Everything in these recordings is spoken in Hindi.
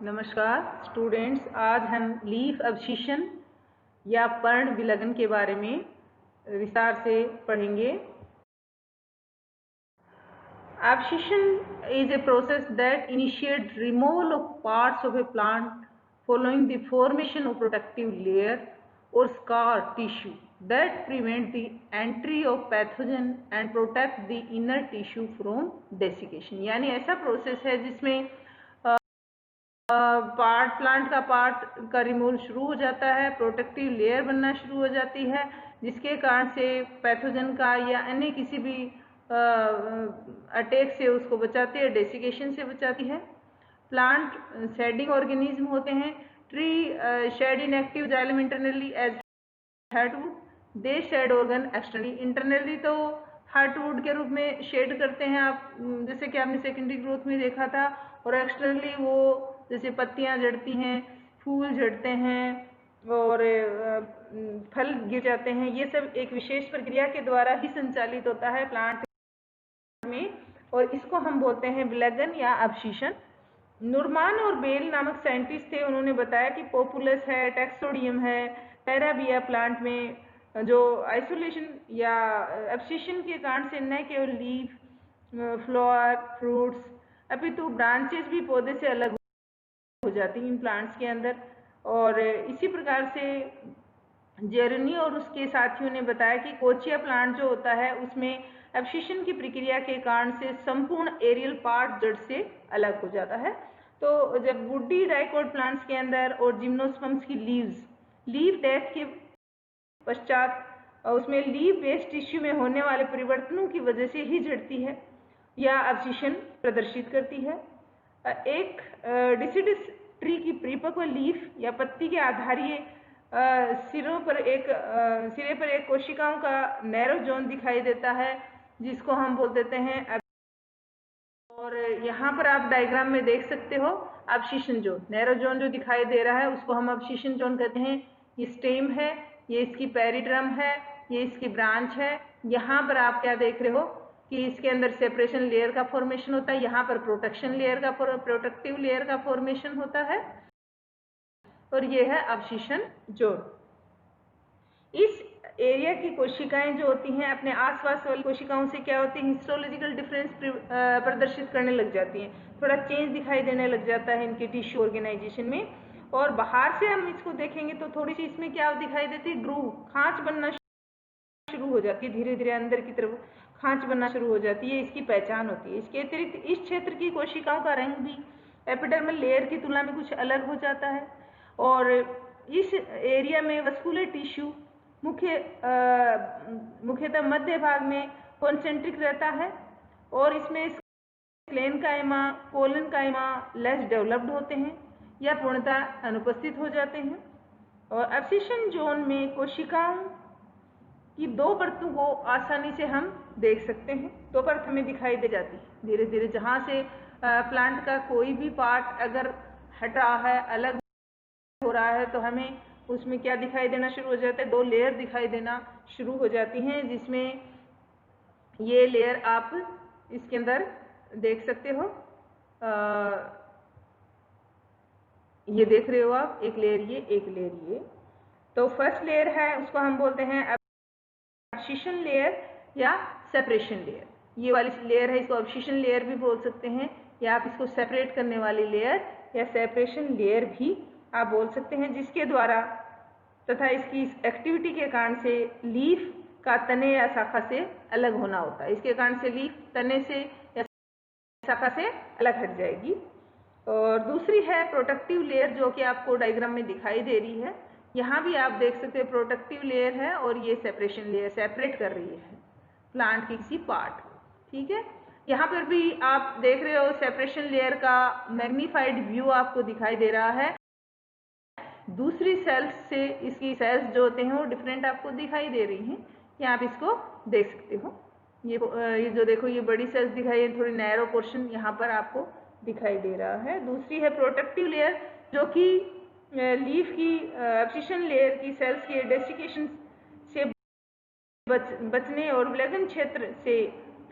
नमस्कार स्टूडेंट्स, आज हम लीफ अवशिषण या पर्ण विलग्न के बारे में विस्तार से पढ़ेंगे। Abscission is a process that initiates removal of parts of a plant following the formation of protective layer or scar tissue that prevent the entry of pathogen and protect the inner tissue from desiccation। यानी ऐसा प्रोसेस है जिसमें प्लांट का पार्ट का रिमूवल शुरू हो जाता है, प्रोटेक्टिव लेयर बनना शुरू हो जाती है, जिसके कारण से पैथोजन का या अन्य किसी भी अटैक से उसको बचाती है, डेसिकेशन से बचाती है। प्लांट शेडिंग ऑर्गेनिज्म होते हैं। Tree shed inactive xylem internally as heartwood, they shed organ externally. Internally तो हार्टवुड के रूप में शेड करते हैं आप, जैसे कि आपने सेकेंडरी ग्रोथ में देखा था, और एक्सटर्नली वो जैसे पत्तियां झड़ती हैं, फूल झड़ते हैं और फल गिर जाते हैं। ये सब एक विशेष प्रक्रिया के द्वारा ही संचालित होता है प्लांट में, और इसको हम बोलते हैं विलग्न या अवशिषण। नुरमान और बेल नामक साइंटिस्ट थे, उन्होंने बताया कि पोपुलस है, टैक्सोडियम है, टेराबिया प्लांट में जो आइसोलेशन या अवशिषण के कारण से न केवल लीफ, फ्लावर, फ्रूट्स अपितु ब्रांचेस भी पौधे से अलग हो जाती हैं इन प्लांट्स के अंदर। और इसी प्रकार से जेरेनी और उसके साथियों ने बताया कि कोचिया प्लांट जो होता है उसमें अवशिषण की प्रक्रिया के कारण से संपूर्ण एरियल पार्ट जड़ से अलग हो जाता है। तो जब वुडी डाइकोट प्लांट्स के अंदर और जिम्नोस्पर्म्स की लीव डेथ के पश्चात उसमें लीव बेस्ड टिश्यू में होने वाले परिवर्तनों की वजह से ही झड़ती है या अवशिषण प्रदर्शित करती है। एक डिसिडस ट्री की परिपक्व लीफ या पत्ती के आधारीय सिरे पर एक कोशिकाओं का नैरो जोन दिखाई देता है, जिसको हम बोल देते हैं। और यहाँ पर आप डायग्राम में देख सकते हो अवशिषण जोन, नैरो जोन जो दिखाई दे रहा है उसको हम अवशिषण जोन कहते हैं। ये स्टेम है, ये इसकी पेरिड्रम है, ये इसकी ब्रांच है। यहाँ पर आप क्या देख रहे हो कि इसके अंदर सेपरेशन लेयर का फॉर्मेशन होता है, यहाँ पर प्रोटेक्टिव लेयर का फॉर्मेशन होता है, और ये है अवशिषण जोन। इस एरिया की कोशिकाएं जो होती हैं अपने आसपास वाली कोशिकाओं से क्या होती है, हिस्टोलॉजिकल डिफरेंस प्रदर्शित करने लग जाती हैं, थोड़ा चेंज दिखाई देने लग जाता है इनके टिश्यू ऑर्गेनाइजेशन में। और बाहर से हम इसको देखेंगे तो थोड़ी सी इसमें क्या दिखाई देती है, ग्रूव, खांच बनना शुरू हो जाती है, धीरे धीरे अंदर की तरफ खांच बनना शुरू हो जाती है, इसकी पहचान होती है। इसके अतिरिक्त इस क्षेत्र की कोशिकाओं का रंग भी एपिडर्मल लेयर की तुलना में कुछ अलग हो जाता है, और इस एरिया में वस्कुलर टिश्यू मुख्यतः मध्य भाग में कॉन्सेंट्रिक रहता है, और इसमें स्क्लेन काइमा, कोलन काइमा लेस डेवलप्ड होते हैं या पूर्णतः अनुपस्थित हो जाते हैं। और अवशिषण जोन में कोशिकाओं की दो परतों को आसानी से हम देख सकते हैं, दो परत हमें दिखाई दे जाती है धीरे धीरे। जहाँ से प्लांट का कोई भी पार्ट अगर हट रहा है, अलग हो रहा है, तो हमें उसमें क्या दिखाई देना शुरू हो जाता है, दो लेयर दिखाई देना शुरू हो जाती हैं, जिसमें ये लेयर आप इसके अंदर देख सकते हो। ये देख रहे हो आप, एक लेयर ये, एक लेयर ये। तो फर्स्ट लेयर है उसको हम बोलते हैं अवशिषण लेयर या सेपरेशन लेयर। ये वाली लेयर है, इसको अवशिषण लेयर भी बोल सकते हैं, या आप इसको सेपरेट करने वाली लेयर या सेपरेशन लेयर भी आप बोल सकते हैं, जिसके द्वारा तथा इसकी एक्टिविटी के कारण से लीफ का तने या शाखा से अलग होना होता है। इसके कारण से लीफ तने से या शाखा से अलग हट जाएगी। और दूसरी है प्रोटेक्टिव लेयर, जो कि आपको डायग्राम में दिखाई दे रही है। यहाँ भी आप देख सकते हैं प्रोटेक्टिव लेयर है, और ये सेपरेशन लेयर सेपरेट कर रही है प्लांट की किसी पार्ट को, ठीक है। यहाँ पर भी आप देख रहे हो सेपरेशन लेयर का मैग्नीफाइड व्यू आपको दिखाई दे रहा है। दूसरी सेल्स से इसकी सेल्स जो होते हैं वो डिफरेंट आपको दिखाई दे रही हैं, यहाँ आप इसको देख सकते हो। ये जो देखो, ये बड़ी सेल्स दिखाई है, थोड़ी नैरो पोर्शन यहाँ पर आपको दिखाई दे रहा है। दूसरी है प्रोटेक्टिव लेयर, जो कि लीफ की अवशिषण लेयर की सेल्स के डेसिकेशन से बचने और विलग्न क्षेत्र से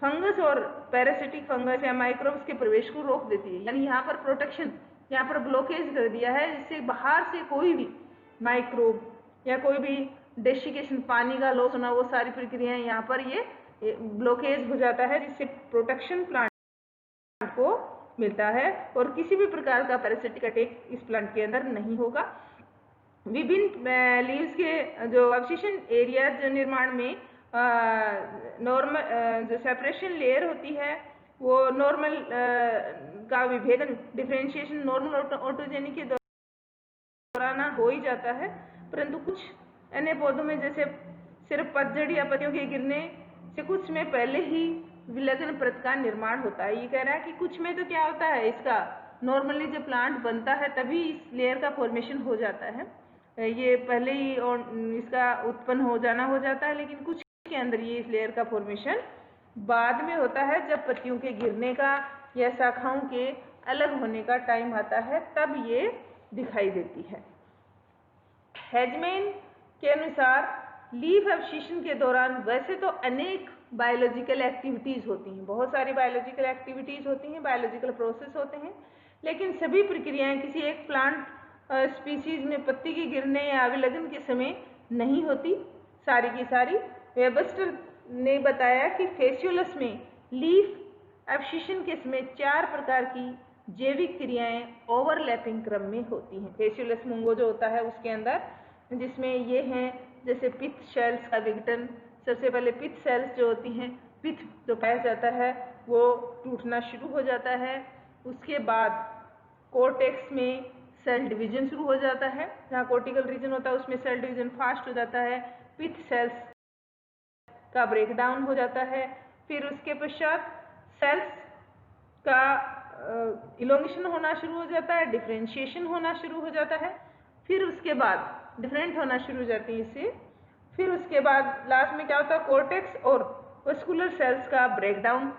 फंगस और पैरासिटिक फंगस या माइक्रोब्स के प्रवेश को रोक देती है। यानी यहाँ पर प्रोटेक्शन यहाँ पर ब्लॉकेज कर दिया है, जिससे बाहर से कोई भी माइक्रोब या कोई भी डेसिकेशन, पानी का लॉस होना, वो सारी प्रक्रियाएं यहाँ पर ये ब्लॉकेज हो जाता है, जिससे प्रोटेक्शन प्लांट को मिलता है और किसी भी प्रकार का पैरासिटिक अटैक इस प्लांट के अंदर नहीं होगा। विभिन्न लीव्स के जो अवशेषण एरिया जो निर्माण में नॉर्मल जो सेपरेशन लेयर होती है, वो नॉर्मल का विभेदन, डिफरेंशिएशन नॉर्मल ऑटोजेनी के दौरान हो ही जाता है, परंतु कुछ अन्य पौधों में जैसे सिर्फ पतझड़ या पत्तियों के गिरने से कुछ समय पहले ही विलग्न परत का निर्माण होता है। ये कह रहा है कि कुछ में तो क्या होता है, इसका नॉर्मली जब प्लांट बनता है तभी इस लेयर का फॉर्मेशन हो जाता है, ये पहले ही इसका उत्पन्न हो जाना हो जाता है, लेकिन कुछ के अंदर ये इस लेयर का फॉर्मेशन बाद में होता है, जब पत्तियों के गिरने का या शाखाओं के अलग होने का टाइम आता है, तब ये दिखाई देती है। हेजमैन के अनुसार लीफ अवशेषण के दौरान वैसे तो अनेक बायोलॉजिकल एक्टिविटीज होती हैं, बहुत सारी बायोलॉजिकल एक्टिविटीज होती हैं, बायोलॉजिकल प्रोसेस होते हैं, लेकिन सभी प्रक्रियाएं किसी एक प्लांट स्पीसीज में पत्ती के गिरने या अभिलग्न के समय नहीं होती, सारी की सारी। वेबस्टर ने बताया कि फेसियोलस में लीफ अवशेषण के समय 4 प्रकार की जैविक क्रियाएं ओवरलैपिंग क्रम में होती हैं। फेसियोलस मुंगो जो होता है उसके अंदर, जिसमें ये हैं जैसे पित्त सेल्स का विघटन। सबसे पहले पित्त सेल्स जो होती हैं, पित्त जो पाया जाता है वो टूटना शुरू हो जाता है। उसके बाद कोर्टेक्स में सेल डिवीजन शुरू हो जाता है, जहाँ कोर्टिकल रीजन होता है उसमें सेल डिवीजन फास्ट हो जाता है, पित्त सेल्स का ब्रेकडाउन हो जाता है। फिर उसके पश्चात सेल्स का इलोंगेशन होना शुरू हो जाता है, डिफरेंशिएशन होना शुरू हो जाता है, फिर उसके बाद डिफरेंट होना शुरू हो जाती है इससे। फिर उसके बाद लास्ट में क्या होता है, कोर्टेक्स और वस्कुलर सेल्स का ब्रेकडाउन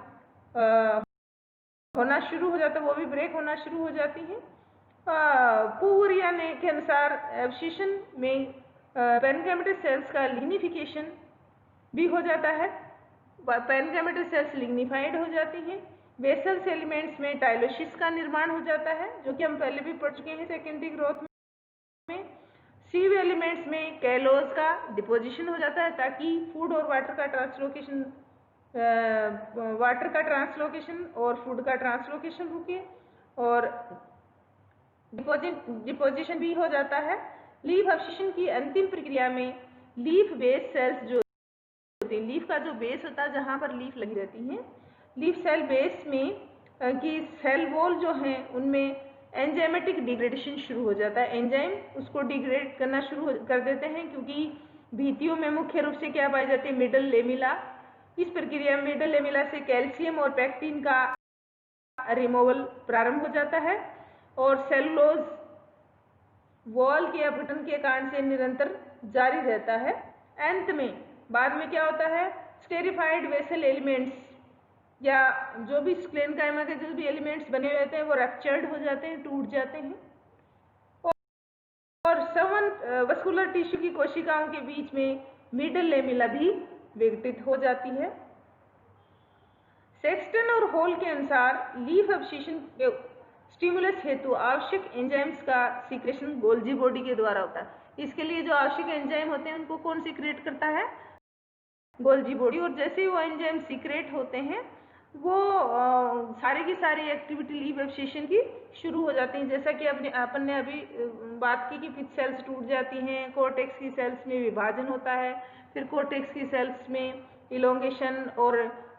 होना शुरू हो जाता है, वो भी ब्रेक होना शुरू हो जाती हैं। पूरिया ने के अनुसार अवशेषण में पेरेन्काइमेटस सेल्स का लिग्निफिकेशन भी हो जाता है, पेरेन्काइमेटस सेल्स लिग्निफाइड हो जाती हैं। वेसल्स एलिमेंट्स में टाइलोसिस का निर्माण हो जाता है, जो कि हम पहले भी पढ़ चुके हैं सेकेंडरी ग्रोथ में। सीव एलिमेंट्स में कैलोज का डिपोजिशन हो जाता है, ताकि फूड और वाटर का ट्रांसलोकेशन और फूड का ट्रांसलोकेशन रुके, और डिपोजिशन भी हो जाता है। लीफ अवशेषण की अंतिम प्रक्रिया में लीफ बेस सेल्स जो होते हैं, लीफ का जो बेस होता है जहाँ पर लीफ लगी रहती हैं, लीफ सेल बेस में की सेल वॉल जो हैं उनमें एंजाइमेटिक डिग्रेडेशन शुरू हो जाता है। एंजाइम उसको डिग्रेड करना शुरू कर देते हैं, क्योंकि भित्तियों में मुख्य रूप से क्या पाई जाती है, मिडल लेमिला। इस प्रक्रिया में मिडल लेमिला से कैल्शियम और पैक्टिन का रिमूवल प्रारंभ हो जाता है, और सेलुलोज वॉल के अपघटन के कारण से निरंतर जारी रहता है। अंत में बाद में क्या होता है, स्टेरिफाइड वेसल एलिमेंट्स या जो भी स्क्लेनकाइमा के जो भी एलिमेंट्स बने रहते हैं वो रप्चर्ड हो जाते हैं, टूट जाते हैं, और सवन वस्कुलर टिश्यू की कोशिकाओं के बीच में मिडल लेमिला भी विघटित हो जाती है। सेक्सटन और हॉल के अनुसार लीफ अवशेषण के स्टिमुलस हेतु आवश्यक एंजाइम्स का सीक्रेशन गोल्जी बॉडी के द्वारा होता है। इसके लिए जो आवश्यक एंजाइम होते हैं उनको कौन सीक्रेट करता है, गोल्जी बॉडी। और जैसे ही वो एंजाइम सीक्रेट होते हैं, वो सारी की सारी एक्टिविटी लीफ अवशेषण की शुरू हो जाती है। जैसा कि अपन ने अभी बात की कि पित्त सेल्स टूट जाती हैं, कोर्टेक्स की सेल्स में विभाजन होता है, फिर कोर्टेक्स की सेल्स में इलोंगेशन और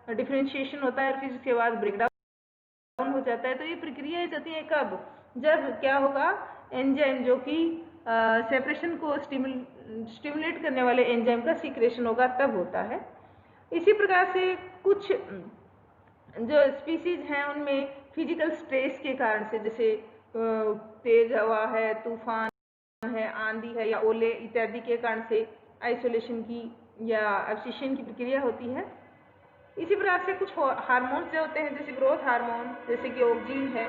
डिफरेंशिएशन होता है, फिर उसके बाद ब्रेकडाउन हो जाता है। तो ये प्रक्रियाएं चलती हैं कब, जब क्या होगा, एंजाइम जो कि सेपरेशन को स्टिमुलेट करने वाले एंजाइम का सीक्रेशन होगा, तब होता है। इसी प्रकार से कुछ जो स्पीसीज हैं उनमें फिजिकल स्ट्रेस के कारण से, जैसे तेज हवा है, तूफान है, आंधी है या ओले इत्यादि के कारण से आइसोलेशन की या अवशेषण की प्रक्रिया होती है। इसी प्रकार से कुछ हार्मोन्स जो होते हैं, जैसे ग्रोथ हार्मोन, जैसे कि ऑक्सिन है,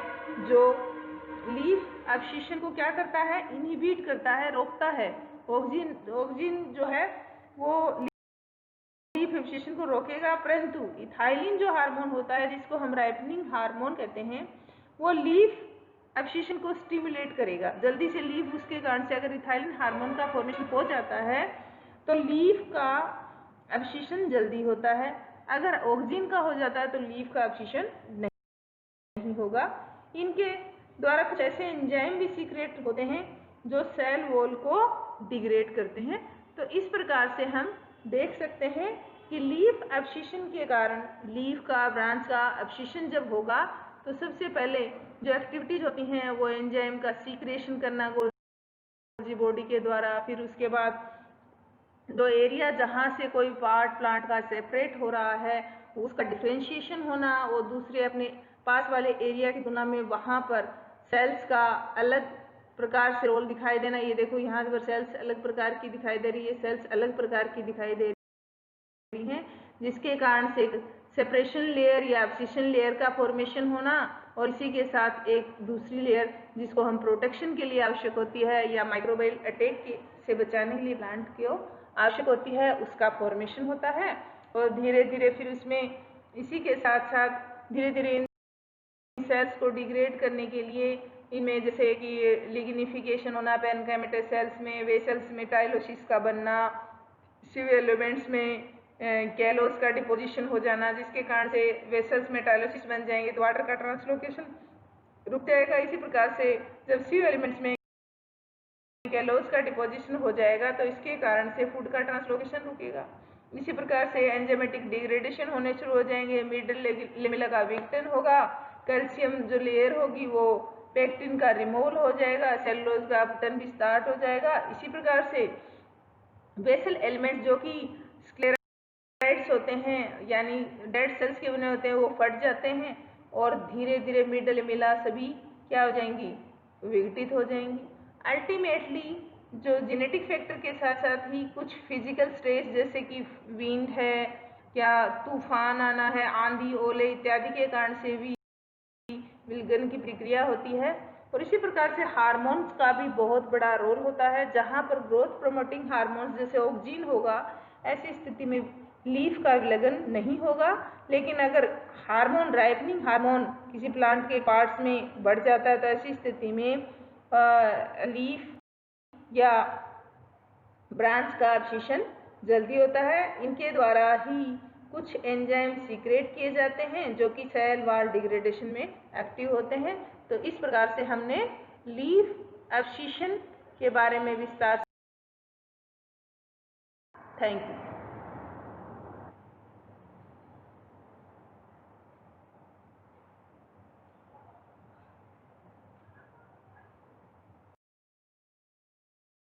जो लीफ अवशेषण को क्या करता है, इनहिबिट करता है, रोकता है। ऑक्सिन जो है वो लीफ अवशेषण को रोकेगा, परंतु इथाइलिन जो हार्मोन होता है, जिसको हम राइपनिंग हार्मोन कहते हैं, वो लीफ एब्सिशन को स्टिमुलेट करेगा, जल्दी से लीफ उसके कारण से अगर इथाइलिन हार्मोन का फॉर्मेशन हो जाता है तो लीफ का एब्सिशन जल्दी होता है। अगर ऑक्सिन का हो जाता है तो लीफ का एब्सिशन नहीं होगा। इनके द्वारा कुछ ऐसे एंजाइम भी सीक्रेट होते हैं जो सेल वॉल को डिग्रेड करते हैं। तो इस प्रकार से हम देख सकते हैं कि लीफ एब्सिशन के कारण लीफ का ब्रांच का एब्सिशन जब होगा तो सबसे पहले जो एक्टिविटीज होती हैं वो एंजाइम का सीक्रेशन करना गोल्गी बॉडी के द्वारा, फिर उसके बाद जो एरिया जहाँ से कोई पार्ट प्लांट का सेपरेट हो रहा है उसका डिफ्रेंशिएशन होना, वो दूसरे अपने पास वाले एरिया की तुलना में वहाँ पर सेल्स का अलग प्रकार से रोल दिखाई देना। ये देखो यहाँ पर सेल्स अलग प्रकार की दिखाई दे रही है, सेल्स अलग प्रकार की दिखाई दे रही हैं, जिसके कारण से सेपरेशन लेयर या एब्सिशन लेयर का फॉर्मेशन होना और इसी के साथ एक दूसरी लेयर जिसको हम प्रोटेक्शन के लिए आवश्यक होती है या माइक्रोबाइल अटैक से बचाने के लिए प्लांट को आवश्यक होती है, उसका फॉर्मेशन होता है। और धीरे धीरे फिर उसमें इसी के साथ साथ धीरे धीरे इन सेल्स को डिग्रेड करने के लिए इनमें जैसे कि लिग्निफिकेशन होना पेनकाइमेटस सेल्स में, वेसल्स में टाइलोसिस का बनना, सिव एलिमेंट्स में कैलोस का डिपोजिशन हो जाना, जिसके कारण से वेसल्स में टाइलोसिस बन जाएंगे तो वाटर का ट्रांसलोकेशन रुक जाएगा। इसी प्रकार से जब सिव एलिमेंट्स में कैलोस का डिपोजिशन हो जाएगा तो इसके कारण से फूड का ट्रांसलोकेशन रुकेगा। इसी प्रकार से एंजाइमेटिक डिग्रेडेशन होने शुरू हो जाएंगे, मिडल लेमेला का वीकटन होगा, कैल्शियम जो लेयर होगी वो पेक्टिन का रिमूवल हो जाएगा, सेलुलोज का अपटन भी स्टार्ट हो जाएगा। इसी प्रकार से वेसल एलिमेंट्स जो कि स्क्लेराइड्स होते हैं यानी डेड सेल्स के बने होते हैं वो फट जाते हैं और धीरे धीरे मिडल लेमेला सभी क्या हो जाएंगी, विघटित हो जाएंगी। अल्टीमेटली जो जेनेटिक फैक्टर के साथ साथ ही कुछ फिजिकल स्ट्रेस जैसे कि विंड है या तूफान आना है, आंधी ओले इत्यादि के कारण से भी विलगन की प्रक्रिया होती है। और इसी प्रकार से हार्मोन्स का भी बहुत बड़ा रोल होता है, जहाँ पर ग्रोथ प्रमोटिंग हार्मोन्स जैसे ऑक्सिन होगा ऐसी स्थिति में लीफ का विलगन नहीं होगा। लेकिन अगर हार्मोन राइपनिंग हार्मोन किसी प्लांट के पार्ट्स में बढ़ जाता है तो ऐसी स्थिति में लीफ या ब्रांच का एब्सिशन जल्दी होता है। इनके द्वारा ही कुछ एंजाइम सीक्रेट किए जाते हैं जो कि सेल वॉल डिग्रेडेशन में एक्टिव होते हैं। तो इस प्रकार से हमने लीफ एब्सिशन के बारे में विस्तार से थैंक यू।